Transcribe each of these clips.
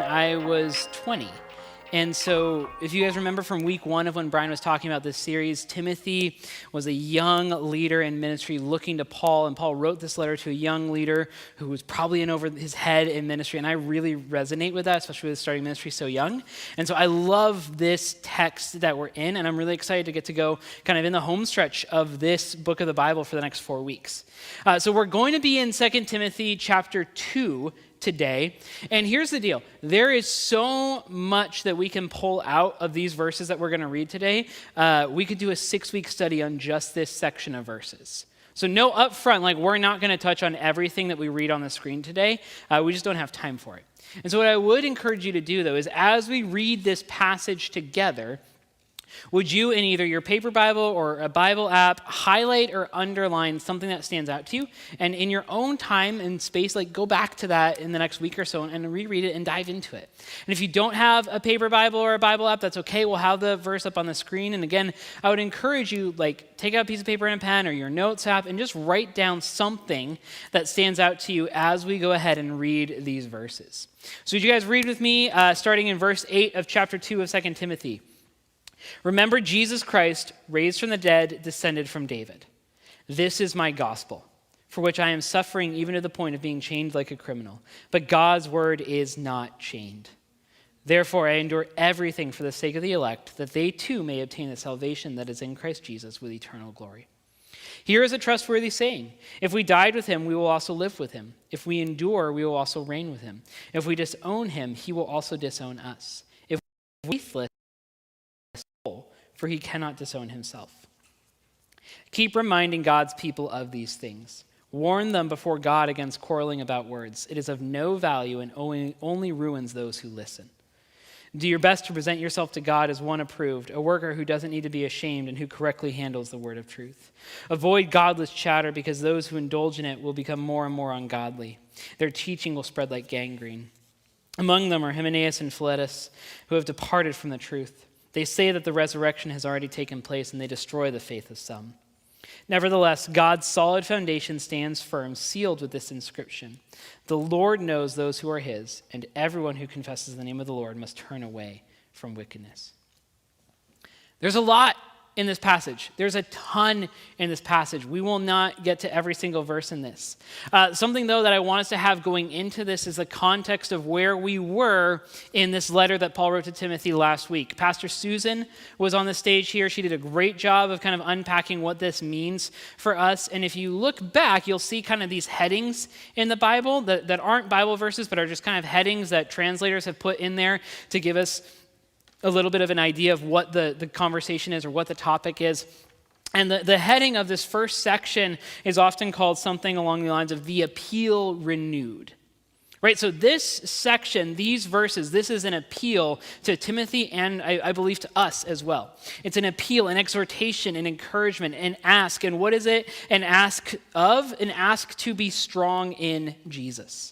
I was 20. And so if you guys remember from week 1 of when Brian was talking about this series, Timothy was a young leader in ministry looking to Paul, and Paul wrote this letter to a young leader who was probably in over his head in ministry, and I really resonate with that, especially with starting ministry so young. And so I love this text that we're in, and I'm really excited to get to go kind of in the home stretch of this book of the Bible for the next 4 weeks. So we're going to be in 2 Timothy chapter 2 today. And here's the deal. There is so much that we can pull out of these verses that we're going to read today. We could do a 6-week study on just this section of verses. So no upfront, like we're not going to touch on everything that we read on the screen today. We just don't have time for it. And so what I would encourage you to do, though, is as we read this passage together, would you, in either your paper Bible or a Bible app, highlight or underline something that stands out to you? And in your own time and space, like go back to that in the next week or so and reread it and dive into it. And if you don't have a paper Bible or a Bible app, that's okay. We'll have the verse up on the screen. And again, I would encourage you, like, take out a piece of paper and a pen or your notes app and just write down something that stands out to you as we go ahead and read these verses. So would you guys read with me, starting in verse 8 of chapter 2 of 2 Timothy? Remember Jesus Christ, raised from the dead, descended from David. This is my gospel, for which I am suffering even to the point of being chained like a criminal. But God's word is not chained. Therefore, I endure everything for the sake of the elect, that they too may obtain the salvation that is in Christ Jesus with eternal glory. Here is a trustworthy saying. If we died with him, we will also live with him. If we endure, we will also reign with him. If we disown him, he will also disown us. If we are faithless, for he cannot disown himself. Keep reminding God's people of these things. Warn them before God against quarreling about words. It is of no value and only ruins those who listen. Do your best to present yourself to God as one approved, a worker who doesn't need to be ashamed and who correctly handles the word of truth. Avoid godless chatter because those who indulge in it will become more and more ungodly. Their teaching will spread like gangrene. Among them are Hymenaeus and Philetus, who have departed from the truth. They say that the resurrection has already taken place, and they destroy the faith of some. Nevertheless, God's solid foundation stands firm, sealed with this inscription: The Lord knows those who are his, and everyone who confesses the name of the Lord must turn away from wickedness. There's a lot in this passage. There's a ton in this passage. We will not get to every single verse in this. Something, though, that I want us to have going into this is the context of where we were in this letter that Paul wrote to Timothy last week. Pastor Susan was on the stage here. She did a great job of kind of unpacking what this means for us. And if you look back, you'll see kind of these headings in the Bible that aren't Bible verses, but are just kind of headings that translators have put in there to give us a little bit of an idea of what the conversation is or what the topic is. And the heading of this first section is often called something along the lines of the appeal renewed. Right, so this section, these verses, this is an appeal to Timothy and I believe to us as well. It's an appeal, an exhortation, an encouragement, an ask. And what is it? An ask to be strong in Jesus.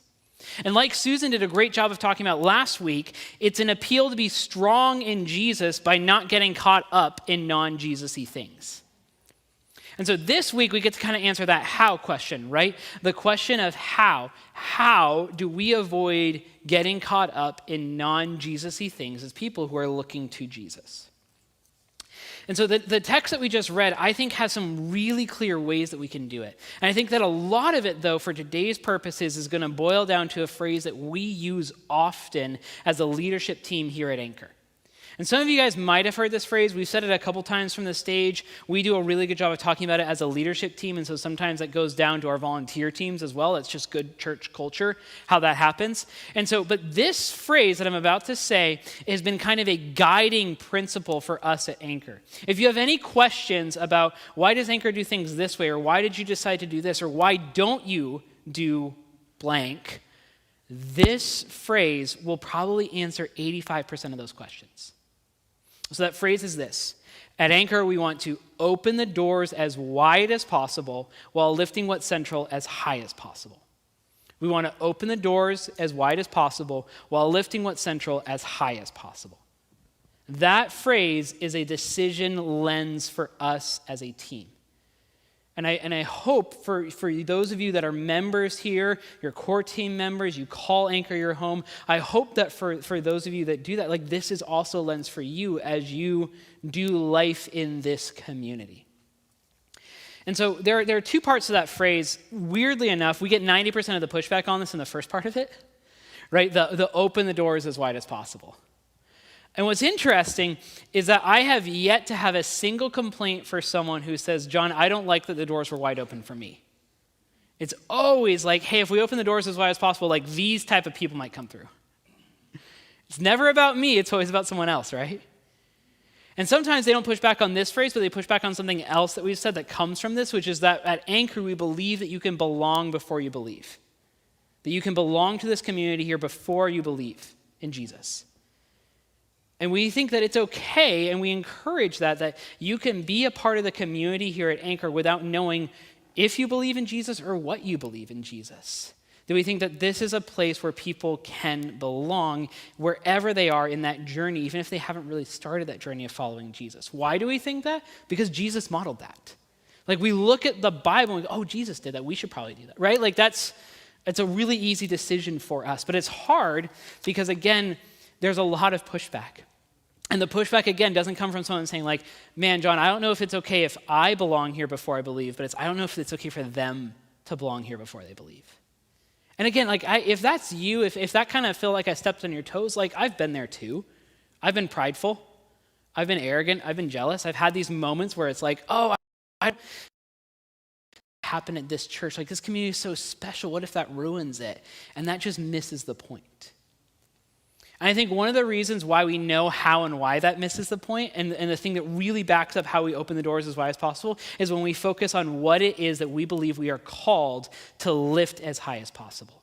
And like Susan did a great job of talking about last week, it's an appeal to be strong in Jesus by not getting caught up in non-Jesus-y things. And so this week we get to kind of answer that how question, right? The question of how. How do we avoid getting caught up in non-Jesus-y things as people who are looking to Jesus? And so the text that we just read, I think, has some really clear ways that we can do it. And I think that a lot of it, though, for today's purposes, is going to boil down to a phrase that we use often as a leadership team here at Anchor. And some of you guys might have heard this phrase. We've said it a couple times from the stage. We do a really good job of talking about it as a leadership team, and so sometimes that goes down to our volunteer teams as well. It's just good church culture, how that happens. And so, but this phrase that I'm about to say has been kind of a guiding principle for us at Anchor. If you have any questions about why does Anchor do things this way, or why did you decide to do this, or why don't you do blank, this phrase will probably answer 85% of those questions. So that phrase is this: at Anchor, we want to open the doors as wide as possible while lifting what's central as high as possible. We want to open the doors as wide as possible while lifting what's central as high as possible. That phrase is a decision lens for us as a team. And I hope for those of you that are members here, your core team members, you call Anchor your home, I hope that for those of you that do that, like this is also a lens for you as you do life in this community. And so there are two parts to that phrase. Weirdly enough, we get 90% of the pushback on this in the first part of it, right? The open the doors as wide as possible. And what's interesting is that I have yet to have a single complaint for someone who says, John, I don't like that the doors were wide open for me. It's always like, hey, if we open the doors as wide as possible, like these type of people might come through. It's never about me, it's always about someone else, right? And sometimes they don't push back on this phrase, but they push back on something else that we've said that comes from this, which is that at Anchor, we believe that you can belong before you believe. That you can belong to this community here before you believe in Jesus. And we think that it's okay, and we encourage that you can be a part of the community here at Anchor without knowing if you believe in Jesus or what you believe in Jesus. That we think that this is a place where people can belong wherever they are in that journey, even if they haven't really started that journey of following Jesus. Why do we think that? Because Jesus modeled that. Like we look at the Bible and we go, oh, Jesus did that. We should probably do that, right? Like it's a really easy decision for us. But it's hard because, again, there's a lot of pushback. And the pushback, again, doesn't come from someone saying like, man, John, I don't know if it's okay if I belong here before I believe, but I don't know if it's okay for them to belong here before they believe. And again, like if that's you, if that kind of feel like I stepped on your toes, like I've been there too. I've been prideful. I've been arrogant. I've been jealous. I've had these moments where it's like, oh, I happen at this church. Like this community is so special. What if that ruins it? And that just misses the point. And I think one of the reasons why we know how and why that misses the point, and the thing that really backs up how we open the doors as wide as possible, is when we focus on what it is that we believe we are called to lift as high as possible.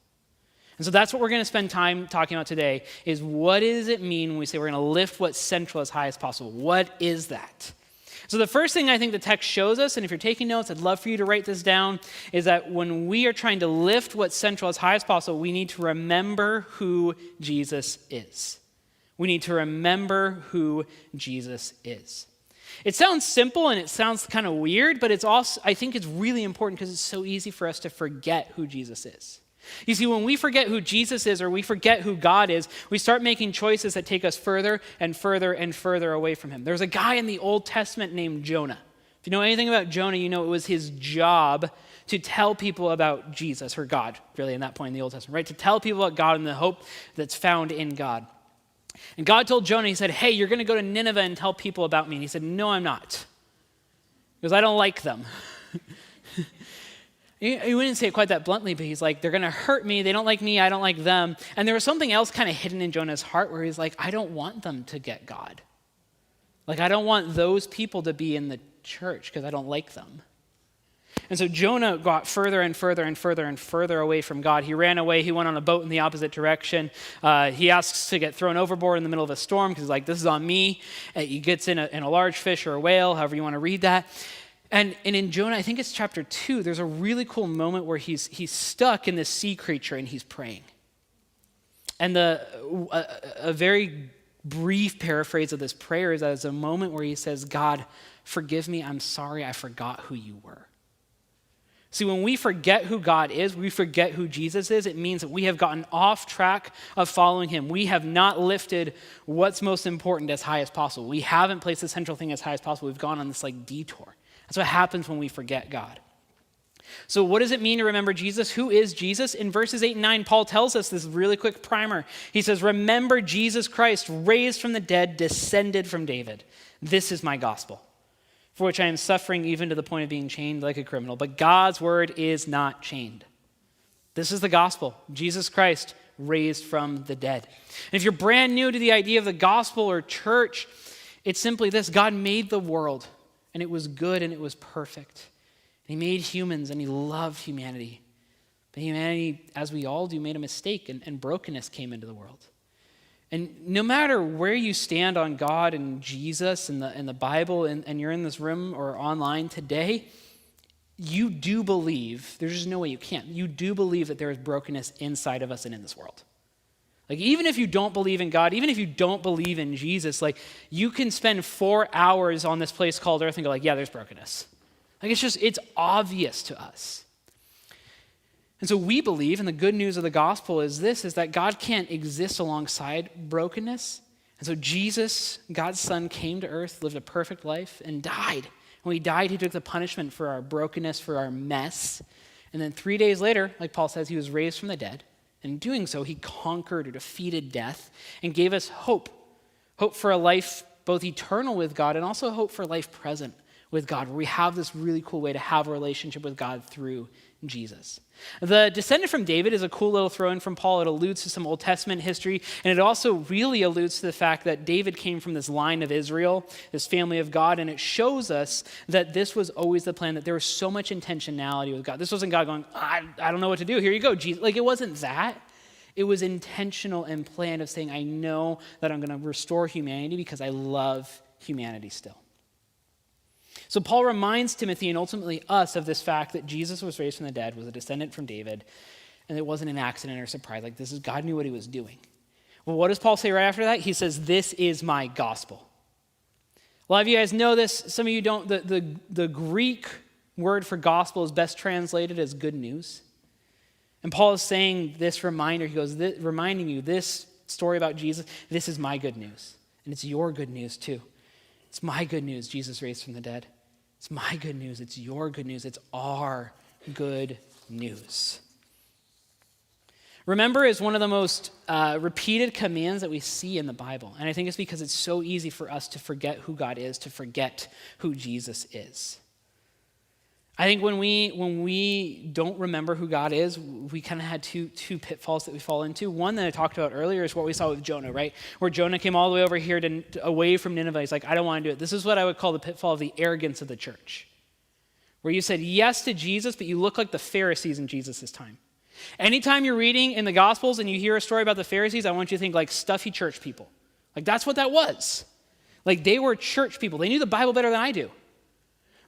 And so that's what we're going to spend time talking about today, is what does it mean when we say we're going to lift what's central as high as possible? What is that? So the first thing I think the text shows us, and if you're taking notes, I'd love for you to write this down, is that when we are trying to lift what's central as high as possible, we need to remember who Jesus is. We need to remember who Jesus is. It sounds simple and it sounds kind of weird, but it's also, I think it's really important because it's so easy for us to forget who Jesus is. You see, when we forget who Jesus is or we forget who God is, we start making choices that take us further and further and further away from him. There's a guy in the Old Testament named Jonah. If you know anything about Jonah, you know it was his job to tell people about Jesus, or God, really, in that point in the Old Testament, right? To tell people about God and the hope that's found in God. And God told Jonah, he said, hey, you're going to go to Nineveh and tell people about me. And he said, no, I'm not. Because I don't like them. He wouldn't say it quite that bluntly, but he's like, they're going to hurt me. They don't like me. I don't like them. And there was something else kind of hidden in Jonah's heart where he's like, I don't want them to get God. Like, I don't want those people to be in the church because I don't like them. And so Jonah got further and further and further and further away from God. He ran away. He went on a boat in the opposite direction. He asks to get thrown overboard in the middle of a storm because he's like, this is on me. He gets in a large fish or a whale, however you want to read that. And in Jonah, I think it's chapter 2, there's a really cool moment where he's stuck in this sea creature and he's praying. And a very brief paraphrase of this prayer is that it's a moment where he says, God, forgive me, I'm sorry, I forgot who you were. See, when we forget who God is, we forget who Jesus is, it means that we have gotten off track of following him. We have not lifted what's most important as high as possible. We haven't placed the central thing as high as possible. We've gone on this detour. That's what happens when we forget God. So what does it mean to remember Jesus? Who is Jesus? In verses 8 and 9, Paul tells us this really quick primer. He says, remember Jesus Christ, raised from the dead, descended from David. This is my gospel, for which I am suffering even to the point of being chained like a criminal. But God's word is not chained. This is the gospel. Jesus Christ raised from the dead. And if you're brand new to the idea of the gospel or church, it's simply this. God made the world. And it was good and it was perfect. And he made humans and he loved humanity. But humanity, as we all do, made a mistake and brokenness came into the world. And no matter where you stand on God and Jesus and the Bible and you're in this room or online today, you do believe, there's just no way you can't, you do believe that there is brokenness inside of us and in this world. Like, even if you don't believe in God, even if you don't believe in Jesus, you can spend 4 hours on this place called earth and go yeah, there's brokenness. Like it's obvious to us. And so we believe, and the good news of the gospel is that God can't exist alongside brokenness. And so Jesus, God's son, came to earth, lived a perfect life, and died. When he died, he took the punishment for our brokenness, for our mess. And then 3 days later, like Paul says, he was raised from the dead. And in doing so, he conquered or defeated death and gave us hope. Hope for a life both eternal with God and also hope for life present with God, where we have this really cool way to have a relationship with God through Jesus. The descendant from David is a cool little throw-in from Paul. It alludes to some Old Testament history, and it also really alludes to the fact that David came from this line of Israel, this family of God, and it shows us that this was always the plan, that there was so much intentionality with God. This wasn't God going, I don't know what to do. Here you go, Jesus. Like, it wasn't that. It was intentional and planned of saying, I know that I'm going to restore humanity because I love humanity still. So Paul reminds Timothy and ultimately us of this fact that Jesus was raised from the dead, was a descendant from David, and it wasn't an accident or surprise. Like, God knew what he was doing. Well, what does Paul say right after that? He says, this is my gospel. A lot of you guys know this. Some of you don't. The Greek word for gospel is best translated as good news. And Paul is saying this reminder. He goes, reminding you, this story about Jesus, this is my good news. And it's your good news too. It's my good news, Jesus raised from the dead. It's my good news. It's your good news. It's our good news. Remember is one of the most repeated commands that we see in the Bible. And I think it's because it's so easy for us to forget who God is, to forget who Jesus is. I think when we don't remember who God is, we kind of had two pitfalls that we fall into. One that I talked about earlier is what we saw with Jonah, right? Where Jonah came all the way over here away from Nineveh. He's like, I don't want to do it. This is what I would call the pitfall of the arrogance of the church. Where you said yes to Jesus, but you look like the Pharisees in Jesus' time. Anytime you're reading in the Gospels and you hear a story about the Pharisees, I want you to think like stuffy church people. Like, that's what that was. Like, they were church people. They knew the Bible better than I do.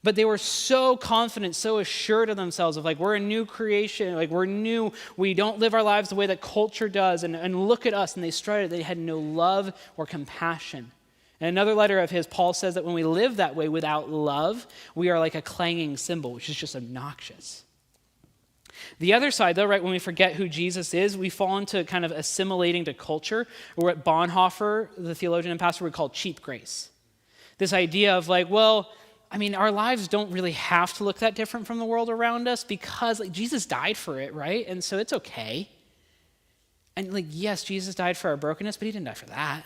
But they were so confident, so assured of themselves of like, we're a new creation, like we're new, we don't live our lives the way that culture does, and look at us. And they strutted, they had no love or compassion. In another letter of his, Paul says that when we live that way without love, we are like a clanging cymbal, which is just obnoxious. The other side, though, right, when we forget who Jesus is, we fall into kind of assimilating to culture, or what Bonhoeffer, the theologian and pastor, would call cheap grace. This idea of like, well, I mean, our lives don't really have to look that different from the world around us because like, Jesus died for it, right? And so it's okay. And like, yes, Jesus died for our brokenness, but he didn't die for that.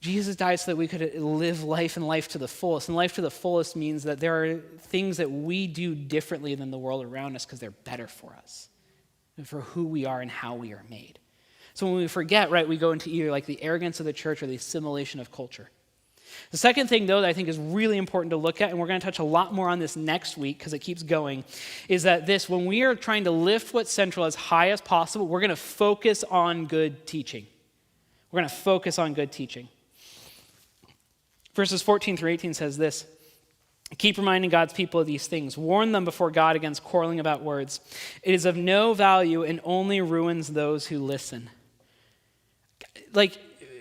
Jesus died so that we could live life and life to the fullest. And life to the fullest means that there are things that we do differently than the world around us because they're better for us and for who we are and how we are made. So when we forget, right, we go into either like the arrogance of the church or the assimilation of culture. The second thing, though, that I think is really important to look at, and we're going to touch a lot more on this next week because it keeps going, is that when we are trying to lift what's central as high as possible, we're going to focus on good teaching. We're going to focus on good teaching. Verses 14 through 18 says this, keep reminding God's people of these things. Warn them before God against quarreling about words. It is of no value and only ruins those who listen. Like,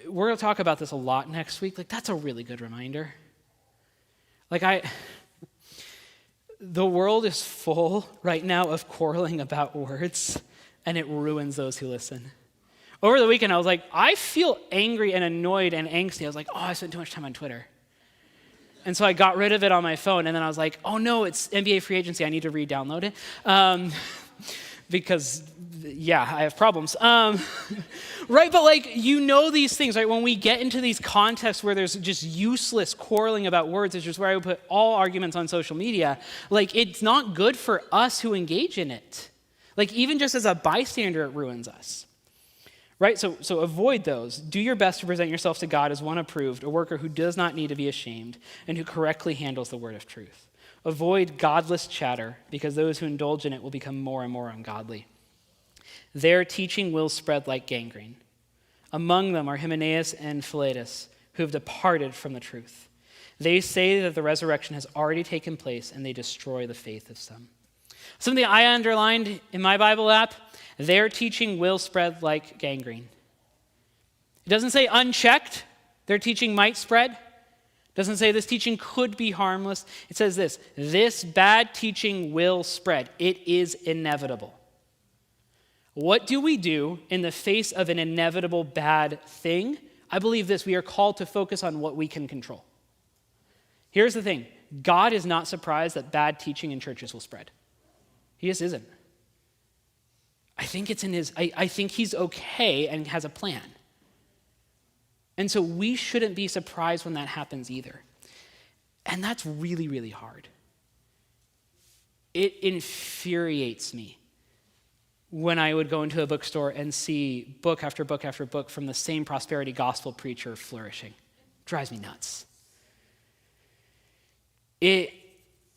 we're going to talk about this a lot next week. Like, that's a really good reminder. Like, the world is full right now of quarreling about words, and it ruins those who listen. Over the weekend, I was like, I feel angry and annoyed and angsty. I was like, I spent too much time on Twitter. And so I got rid of it on my phone, and then I was like, oh no, it's NBA free agency. I need to re-download it. Because, yeah, I have problems. Right, but like, these things, right? When we get into these contexts where there's just useless quarreling about words, which is where I would put all arguments on social media, like, it's not good for us who engage in it. Like, even just as a bystander, it ruins us. Right, so avoid those. Do your best to present yourself to God as one approved, a worker who does not need to be ashamed, and who correctly handles the word of truth. Avoid godless chatter, because those who indulge in it will become more and more ungodly. Their teaching will spread like gangrene. Among them are Hymenaeus and Philetus, who have departed from the truth. They say that the resurrection has already taken place, and they destroy the faith of some. Something I underlined in my Bible app, their teaching will spread like gangrene. It doesn't say unchecked, their teaching might spread. It doesn't say this teaching could be harmless. It says this bad teaching will spread. It is inevitable. What do we do in the face of an inevitable bad thing? I believe this: we are called to focus on what we can control. Here's the thing: God is not surprised that bad teaching in churches will spread. He just isn't. I think it's in his, I think he's okay and has a plan. And so we shouldn't be surprised when that happens either. And that's really, really hard. It infuriates me when I would go into a bookstore and see book after book after book from the same prosperity gospel preacher flourishing. It drives me nuts.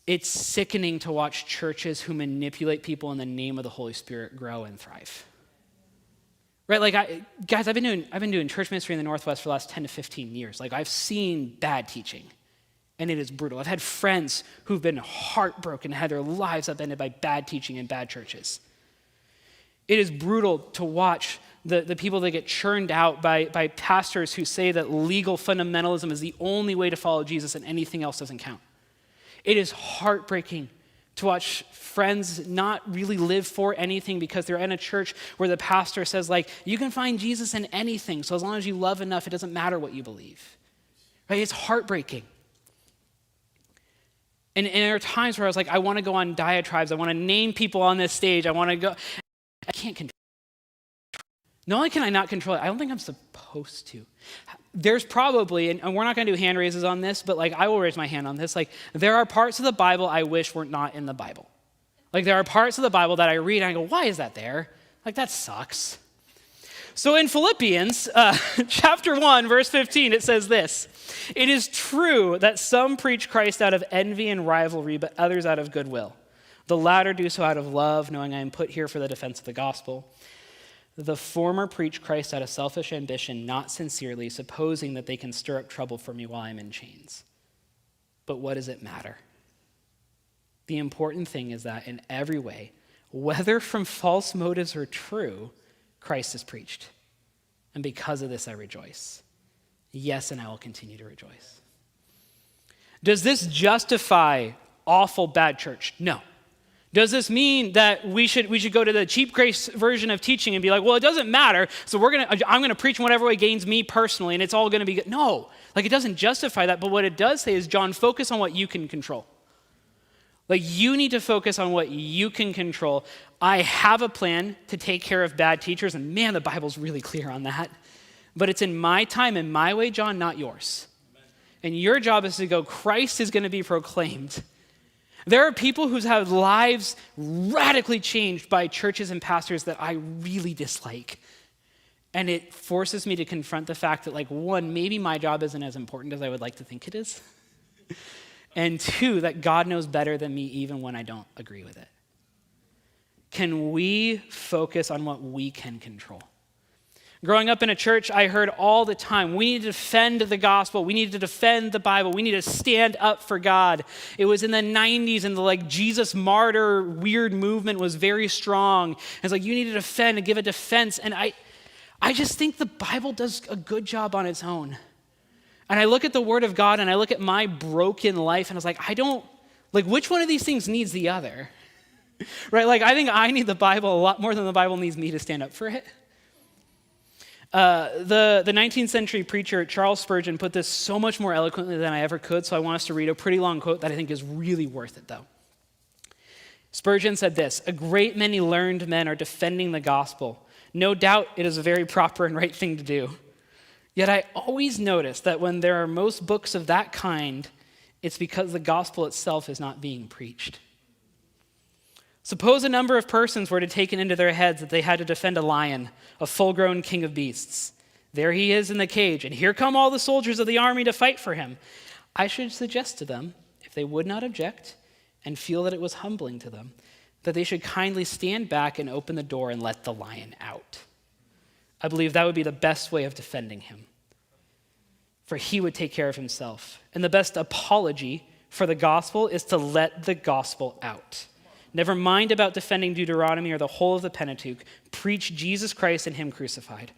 It's sickening to watch churches who manipulate people in the name of the Holy Spirit grow and thrive. Right? Like, guys, I've been doing church ministry in the Northwest for the last 10 to 15 years. Like, I've seen bad teaching, and it is brutal. I've had friends who've been heartbroken, had their lives upended by bad teaching in bad churches. It is brutal to watch the people that get churned out by pastors who say that legal fundamentalism is the only way to follow Jesus and anything else doesn't count. It is heartbreaking to watch friends not really live for anything because they're in a church where the pastor says, like, you can find Jesus in anything, so as long as you love enough, it doesn't matter what you believe. Right? It's heartbreaking. And there are times where I was like, I want to go on diatribes. I want to name people on this stage. I want to go. I can't control it. Not only can I not control it, I don't think I'm supposed to. There's probably, and we're not going to do hand raises on this, but like I will raise my hand on this. Like, there are parts of the Bible I wish were not in the Bible. Like, there are parts of the Bible that I read and I go, why is that there? Like, that sucks. So in Philippians chapter 1, verse 15, it says this: "It is true that some preach Christ out of envy and rivalry, but others out of goodwill. The latter do so out of love, knowing I am put here for the defense of the gospel. The former preach Christ out of selfish ambition, not sincerely, supposing that they can stir up trouble for me while I'm in chains. But what does it matter? The important thing is that in every way, whether from false motives or true, Christ is preached. And because of this, I rejoice. Yes, and I will continue to rejoice." Does this justify awful bad church? No. Does this mean that we should go to the cheap grace version of teaching and be like, well, it doesn't matter, so I'm going to preach in whatever way gains me personally, and it's all going to be good? No, like, it doesn't justify that. But what it does say is, John, focus on what you can control. Like, you need to focus on what you can control. I have a plan to take care of bad teachers, and man, the Bible's really clear on that. But it's in my time and my way, John, not yours. Amen. And your job is to go, Christ is going to be proclaimed. There are people who have lives radically changed by churches and pastors that I really dislike. And it forces me to confront the fact that, like, one, maybe my job isn't as important as I would like to think it is. And two, that God knows better than me even when I don't agree with it. Can we focus on what we can control? Growing up in a church, I heard all the time, we need to defend the gospel. We need to defend the Bible. We need to stand up for God. It was in the 90s, and the Jesus martyr weird movement was very strong. It's like, you need to defend and give a defense. And I just think the Bible does a good job on its own. And I look at the Word of God, and I look at my broken life, and I was like, which one of these things needs the other? Right? Like, I think I need the Bible a lot more than the Bible needs me to stand up for it. The 19th century preacher Charles Spurgeon put this so much more eloquently than I ever could, so I want us to read a pretty long quote that I think is really worth it, though. Spurgeon said this: "A great many learned men are defending the gospel. No doubt it is a very proper and right thing to do. Yet I always notice that when there are most books of that kind, it's because the gospel itself is not being preached. Suppose a number of persons were to take it into their heads that they had to defend a lion, a full-grown king of beasts. There he is in the cage, and here come all the soldiers of the army to fight for him. I should suggest to them, if they would not object and feel that it was humbling to them, that they should kindly stand back and open the door and let the lion out. I believe that would be the best way of defending him, for he would take care of himself. And the best apology for the gospel is to let the gospel out. Never mind about defending Deuteronomy or the whole of the Pentateuch. Preach Jesus Christ and him crucified.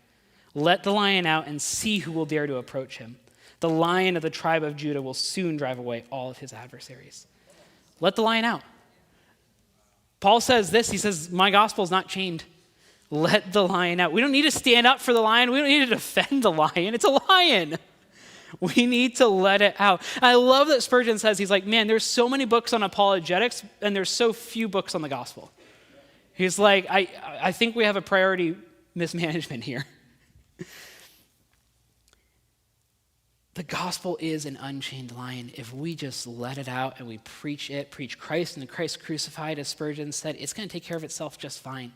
Let the lion out and see who will dare to approach him. The Lion of the tribe of Judah will soon drive away all of his adversaries. Let the lion out. Paul says this, he says, my gospel is not chained. Let the lion out. We don't need to stand up for the lion. We don't need to defend the lion. It's a lion. We need to let it out. I love that Spurgeon says, he's like, man, there's so many books on apologetics and there's so few books on the gospel. He's like, I think we have a priority mismanagement here. The gospel is an unchained lion. If we just let it out and we preach it, preach Christ and the Christ crucified, as Spurgeon said, it's going to take care of itself just fine.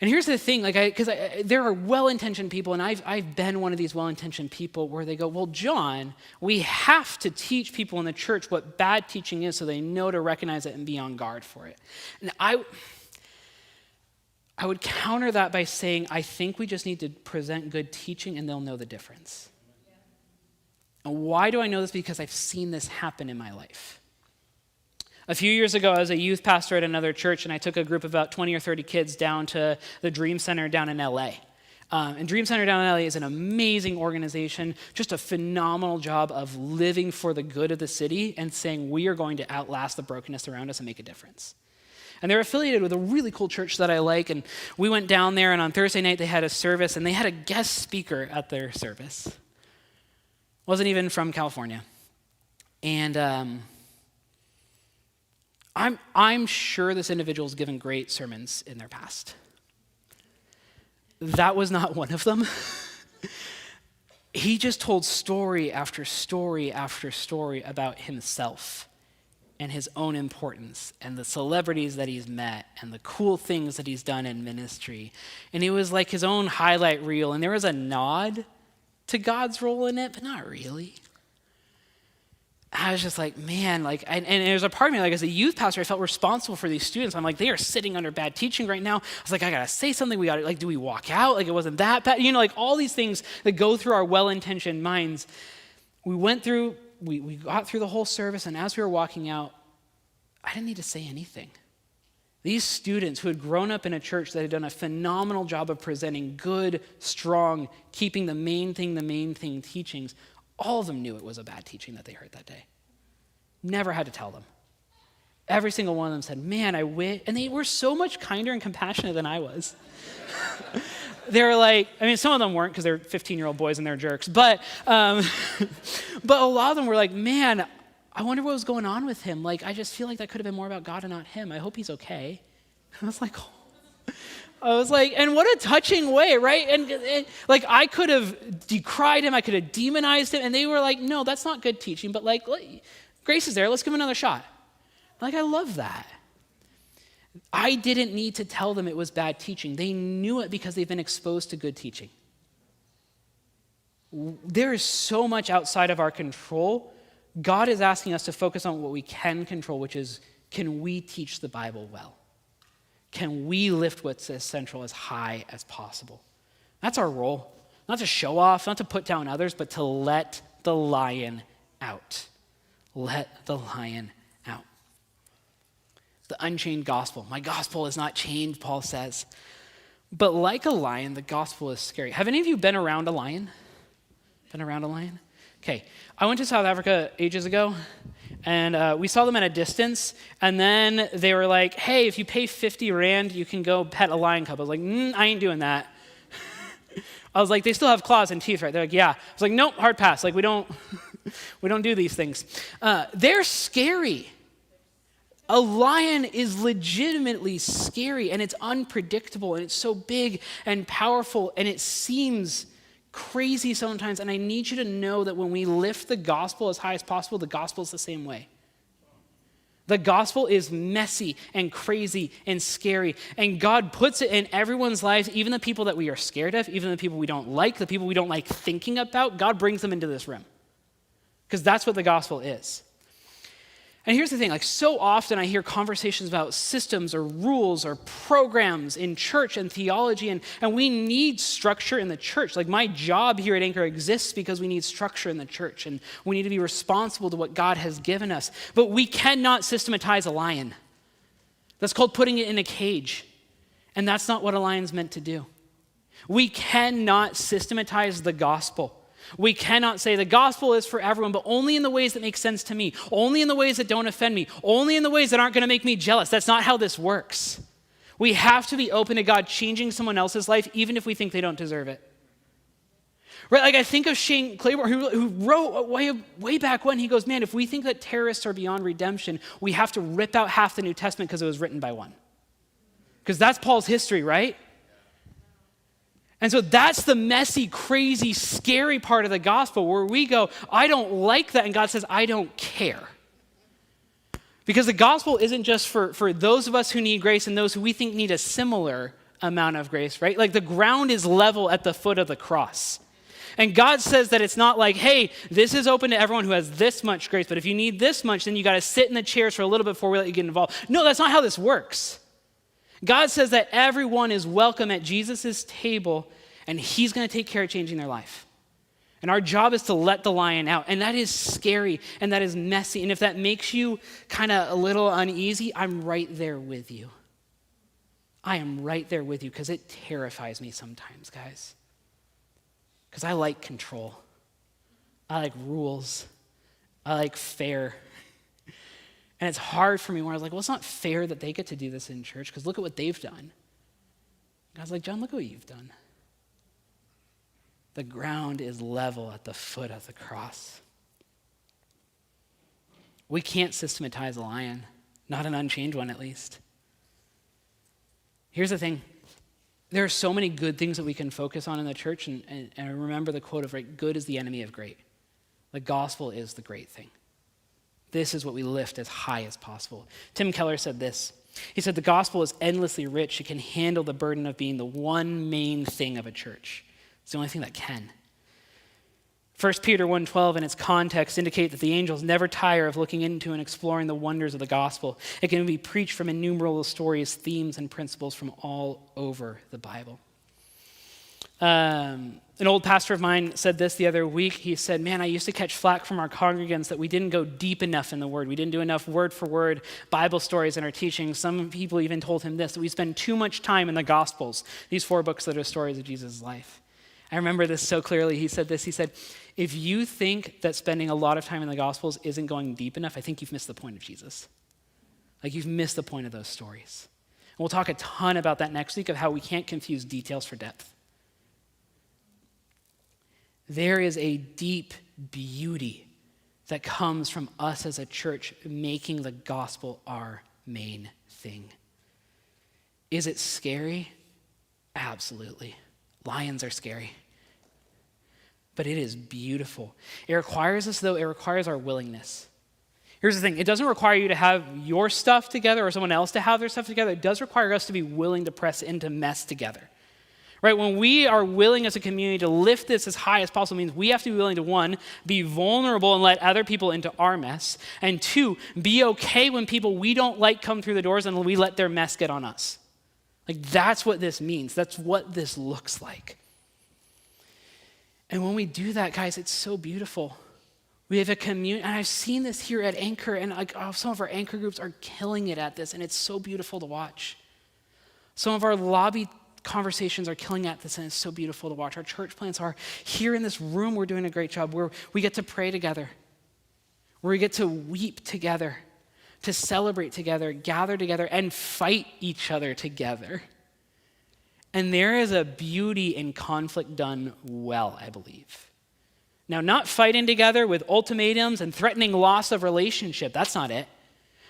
And here's the thing, because there are well-intentioned people, and I've been one of these well-intentioned people where they go, well, John, we have to teach people in the church what bad teaching is so they know to recognize it and be on guard for it. And I would counter that by saying, I think we just need to present good teaching and they'll know the difference. And why do I know this? Because I've seen this happen in my life. A few years ago, I was a youth pastor at another church, and I took a group of about 20 or 30 kids down to the Dream Center down in LA. And Dream Center down in LA is an amazing organization, just a phenomenal job of living for the good of the city and saying we are going to outlast the brokenness around us and make a difference. And they're affiliated with a really cool church that I like, and we went down there, and on Thursday night they had a service, and they had a guest speaker at their service. Wasn't even from California. And I'm sure this individual's given great sermons in their past. That was not one of them. He just told story after story after story about himself and his own importance and the celebrities that he's met and the cool things that he's done in ministry. And it was like his own highlight reel, and there was a nod to God's role in it, but not really. I was just like, man, and there's a part of me, as a youth pastor, I felt responsible for these students. I'm like, they are sitting under bad teaching right now. I was like, I gotta say something. We gotta, do we walk out? It wasn't that bad. All these things that go through our well-intentioned minds. We got through the whole service, and as we were walking out, I didn't need to say anything. These students who had grown up in a church that had done a phenomenal job of presenting good, strong, keeping the main thing teachings, all of them knew it was a bad teaching that they heard that day. Never had to tell them. Every single one of them said, man, and they were so much kinder and compassionate than I was. They were some of them weren't because they're 15-year-old boys and they're jerks, but a lot of them were like, man, I wonder what was going on with him. I just feel like that could have been more about God and not him. I hope he's okay. I was like, and what a touching way, right? And I could have decried him, I could have demonized him, and they were like, no, that's not good teaching, but grace is there, let's give him another shot. I love that. I didn't need to tell them it was bad teaching. They knew it because they've been exposed to good teaching. There is so much outside of our control. God is asking us to focus on what we can control, which is, can we teach the Bible well? Can we lift what's essential as high as possible? That's our role. Not to show off, not to put down others, but to let the lion out. Let the lion out. The unchained gospel. My gospel is not chained, Paul says. But like a lion, the gospel is scary. Have any of you been around a lion? Been around a lion? Okay, I went to South Africa ages ago, and we saw them at a distance, and then they were like, hey, if you pay 50 Rand, you can go pet a lion cub. I was like, I ain't doing that. I was like, they still have claws and teeth, right? They're like, yeah. I was like, nope, hard pass. We don't do these things. They're scary. A lion is legitimately scary, and it's unpredictable, and it's so big and powerful, and it seems crazy sometimes, and I need you to know that when we lift the gospel as high as possible, the gospel is the same way. The gospel is messy and crazy and scary, and God puts it in everyone's lives, even the people that we are scared of, even the people we don't like, the people we don't like thinking about, God brings them into this room, because that's what the gospel is. And here's the thing, so often I hear conversations about systems or rules or programs in church and theology, and we need structure in the church. My job here at Anchor exists because we need structure in the church, and we need to be responsible to what God has given us. But we cannot systematize a lion. That's called putting it in a cage, and that's not what a lion's meant to do. We cannot systematize the gospel. We cannot say the gospel is for everyone, but only in the ways that make sense to me, only in the ways that don't offend me, only in the ways that aren't going to make me jealous. That's not how this works. We have to be open to God changing someone else's life, even if we think they don't deserve it. Right? Like I think of Shane Claiborne, who wrote way back when, he goes, man, if we think that terrorists are beyond redemption, we have to rip out half the New Testament because it was written by one. Because that's Paul's history, right? And so that's the messy, crazy, scary part of the gospel where we go, I don't like that. And God says, I don't care. Because the gospel isn't just for those of us who need grace and those who we think need a similar amount of grace, right? Like the ground is level at the foot of the cross. And God says that it's not like, hey, this is open to everyone who has this much grace, but if you need this much, then you got to sit in the chairs for a little bit before we let you get involved. No, that's not how this works. God says that everyone is welcome at Jesus' table, and he's going to take care of changing their life. And our job is to let the lion out. And that is scary, and that is messy. And if that makes you kind of a little uneasy, I'm right there with you. I am right there with you because it terrifies me sometimes, guys. Because I like control. I like rules. I like fair. And it's hard for me when I was like, well, it's not fair that they get to do this in church because look at what they've done. God's like, John, look at what you've done. The ground is level at the foot of the cross. We can't systematize a lion, not an unchained one at least. Here's the thing. There are so many good things that we can focus on in the church, and I remember the quote of, right, good is the enemy of great. The gospel is the great thing. This is what we lift as high as possible. Tim Keller said this. He said, the gospel is endlessly rich. It can handle the burden of being the one main thing of a church. It's the only thing that can. 1 Peter 1:12 and its context indicate that the angels never tire of looking into and exploring the wonders of the gospel. It can be preached from innumerable stories, themes, and principles from all over the Bible. An old pastor of mine said this the other week. He said, man, I used to catch flack from our congregants that we didn't go deep enough in the word. We didn't do enough word-for-word Bible stories in our teaching. Some people even told him this, that we spend too much time in the Gospels, these 4 books that are stories of Jesus' life. I remember this so clearly. He said this. He said, if you think that spending a lot of time in the Gospels isn't going deep enough, I think you've missed the point of Jesus. Like you've missed the point of those stories. And we'll talk a ton about that next week of how we can't confuse details for depth. There is a deep beauty that comes from us as a church making the gospel our main thing. Is it scary? Absolutely. Lions are scary. But it is beautiful. It requires us, though, it requires our willingness. Here's the thing. It doesn't require you to have your stuff together or someone else to have their stuff together. It does require us to be willing to press into mess together. Right? When we are willing as a community to lift this as high as possible, means we have to be willing to, 1, be vulnerable and let other people into our mess, and 2, be okay when people we don't like come through the doors and we let their mess get on us. Like that's what this means. That's what this looks like. And when we do that, guys, it's so beautiful. We have a community, and I've seen this here at Anchor, and some of our Anchor groups are killing it at this, and it's so beautiful to watch. Some of our lobby conversations are killing at this, and it's so beautiful to watch. Our church plants are. Here in this room, we're doing a great job where we get to pray together, where we get to weep together, to celebrate together, gather together, and fight each other together. And there is a beauty in conflict done well, I believe. Now, not fighting together with ultimatums and threatening loss of relationship. That's not it.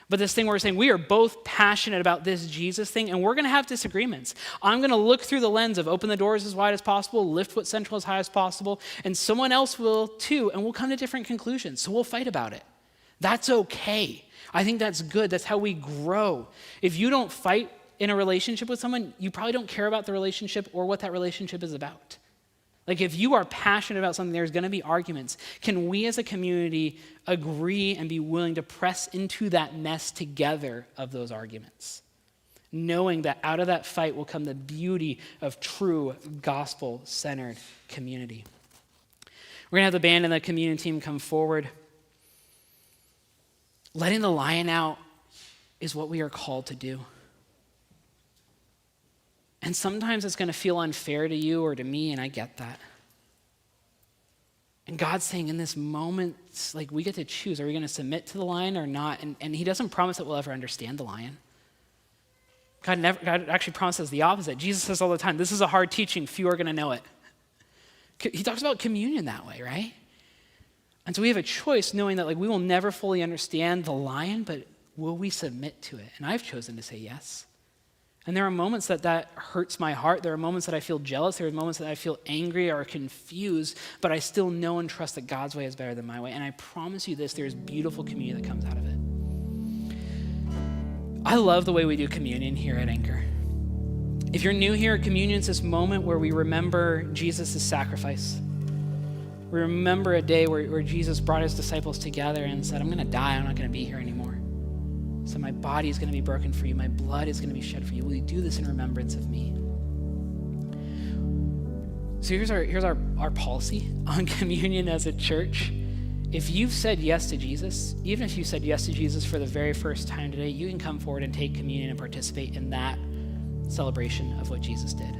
But this thing where we're saying we are both passionate about this Jesus thing, and we're going to have disagreements. I'm going to look through the lens of open the doors as wide as possible, lift what's central as high as possible, and someone else will too, and we'll come to different conclusions. So we'll fight about it. That's okay. I think that's good. That's how we grow. If you don't fight in a relationship with someone, you probably don't care about the relationship or what that relationship is about. Like if you are passionate about something, there's going to be arguments. Can we as a community agree and be willing to press into that mess together of those arguments? Knowing that out of that fight will come the beauty of true gospel-centered community. We're going to have the band and the community team come forward. Letting the lion out is what we are called to do. And sometimes it's going to feel unfair to you or to me, and I get that. And God's saying in this moment, like, we get to choose. Are we going to submit to the lion or not? And he doesn't promise that we'll ever understand the lion. God actually promises the opposite. Jesus says all the time, this is a hard teaching, few are going to know it. He talks about communion that way, right? And so we have a choice knowing that, like, we will never fully understand the lion, but will we submit to it? And I've chosen to say yes. And there are moments that hurts my heart. There are moments that I feel jealous. There are moments that I feel angry or confused, but I still know and trust that God's way is better than my way. And I promise you this, there's beautiful communion that comes out of it. I love the way we do communion here at Anchor. If you're new here, communion is this moment where we remember Jesus' sacrifice. We remember a day where Jesus brought his disciples together and said, I'm going to die. I'm not going to be here anymore. So my body is going to be broken for you. My blood is going to be shed for you. Will you do this in remembrance of me? So here's our policy on communion as a church. If you've said yes to Jesus, even if you said yes to Jesus for the very first time today, you can come forward and take communion and participate in that celebration of what Jesus did.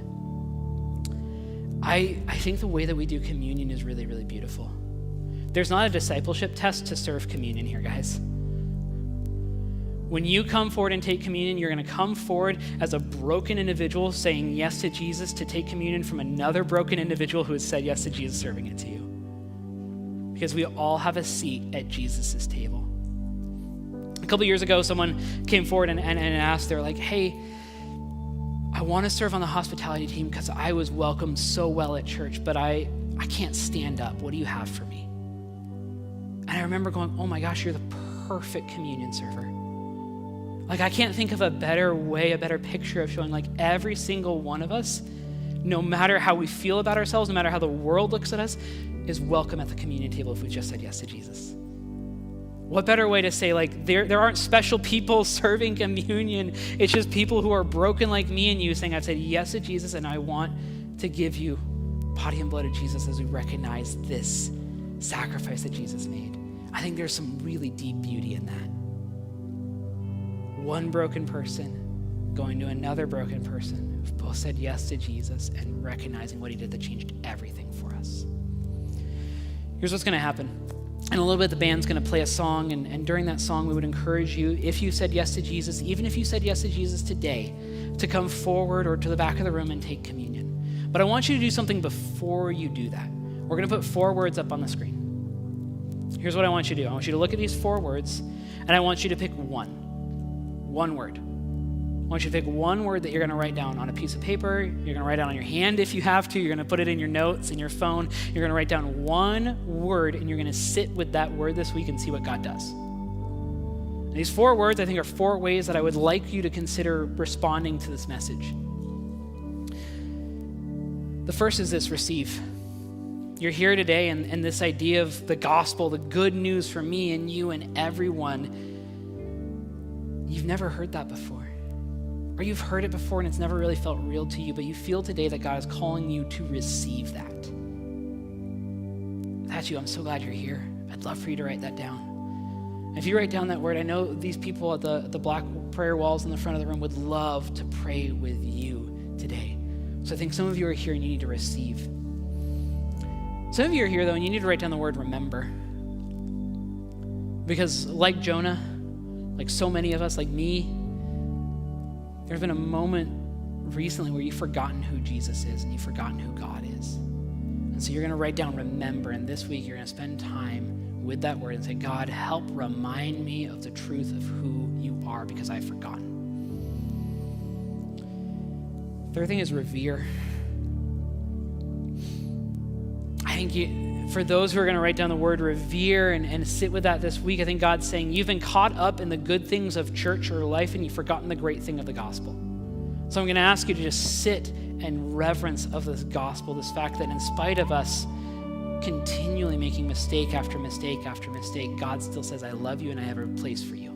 I think the way that we do communion is really, really beautiful. There's not a discipleship test to serve communion here, guys. When you come forward and take communion, you're going to come forward as a broken individual saying yes to Jesus to take communion from another broken individual who has said yes to Jesus serving it to you. Because we all have a seat at Jesus' table. A couple years ago, someone came forward and asked, they're like, hey, I want to serve on the hospitality team because I was welcomed so well at church, but I can't stand up. What do you have for me? And I remember going, oh my gosh, you're the perfect communion server. Like, I can't think of a better way, a better picture of showing, like, every single one of us, no matter how we feel about ourselves, no matter how the world looks at us, is welcome at the communion table if we just said yes to Jesus. What better way to say, like, there aren't special people serving communion. It's just people who are broken like me and you saying, I've said yes to Jesus and I want to give you body and blood of Jesus as we recognize this sacrifice that Jesus made. I think there's some really deep beauty in that. One broken person going to another broken person who've both said yes to Jesus and recognizing what he did that changed everything for us. Here's what's going to happen. In a little bit, the band's going to play a song, and during that song, we would encourage you, if you said yes to Jesus, even if you said yes to Jesus today, to come forward or to the back of the room and take communion. But I want you to do something before you do that. We're going to put 4 words up on the screen. Here's what I want you to do. I want you to look at these 4 words, and I want you to pick one word. I want you to pick one word that you're going to write down on a piece of paper. You're going to write down on your hand if you have to. You're going to put it in your notes, in your phone. You're going to write down one word, and you're going to sit with that word this week and see what God does. And these 4 words, I think, are 4 ways that I would like you to consider responding to this message. The first is this: receive. You're here today, and this idea of the gospel, the good news for me and you and everyone, you've never heard that before. Or you've heard it before and it's never really felt real to you, but you feel today that God is calling you to receive that. If that's you, I'm so glad you're here. I'd love for you to write that down. If you write down that word, I know these people at the black prayer walls in the front of the room would love to pray with you today. So I think some of you are here and you need to receive. Some of you are here, though, and you need to write down the word remember. Because like Jonah, like so many of us, like me, there's been a moment recently where you've forgotten who Jesus is and you've forgotten who God is. And so you're going to write down remember, and this week you're going to spend time with that word and say, God, help remind me of the truth of who you are because I've forgotten. Third thing is revere. I think for those who are going to write down the word revere and sit with that this week, I think God's saying you've been caught up in the good things of church or life and you've forgotten the great thing of the gospel. So I'm going to ask you to just sit in reverence of this gospel, this fact that in spite of us continually making mistake after mistake after mistake, God still says, I love you and I have a place for you.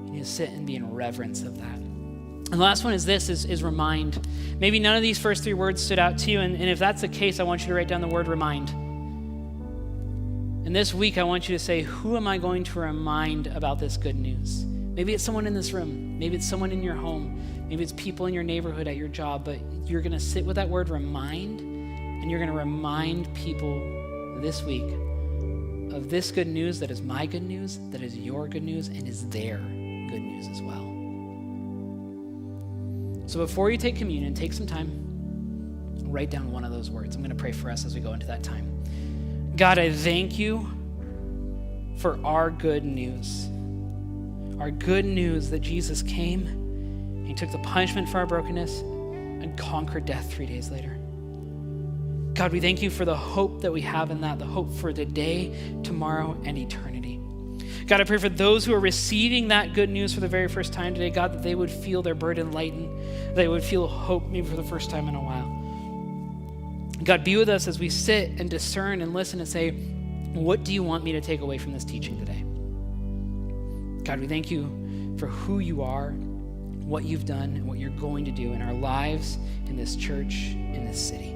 You need to sit and be in reverence of that. And the last one is this, is remind. Maybe none of these first 3 words stood out to you, and if that's the case, I want you to write down the word remind. And this week, I want you to say, who am I going to remind about this good news? Maybe it's someone in this room. Maybe it's someone in your home. Maybe it's people in your neighborhood, at your job, but you're going to sit with that word remind, And you're going to remind people this week of this good news that is my good news, that is your good news, and is their good news as well. So before you take communion, take some time, write down one of those words. I'm going to pray for us as we go into that time. God, I thank you for our good news. Our good news that Jesus came, and he took the punishment for our brokenness and conquered death 3 days later. God, we thank you for the hope that we have in that, the hope for today, tomorrow, and eternity. God, I pray for those who are receiving that good news for the very first time today, God, that they would feel their burden lighten, they would feel hope maybe for the first time in a while. God, be with us as we sit and discern and listen and say, what do you want me to take away from this teaching today? God, we thank you for who you are, what you've done, and what you're going to do in our lives, in this church, in this city.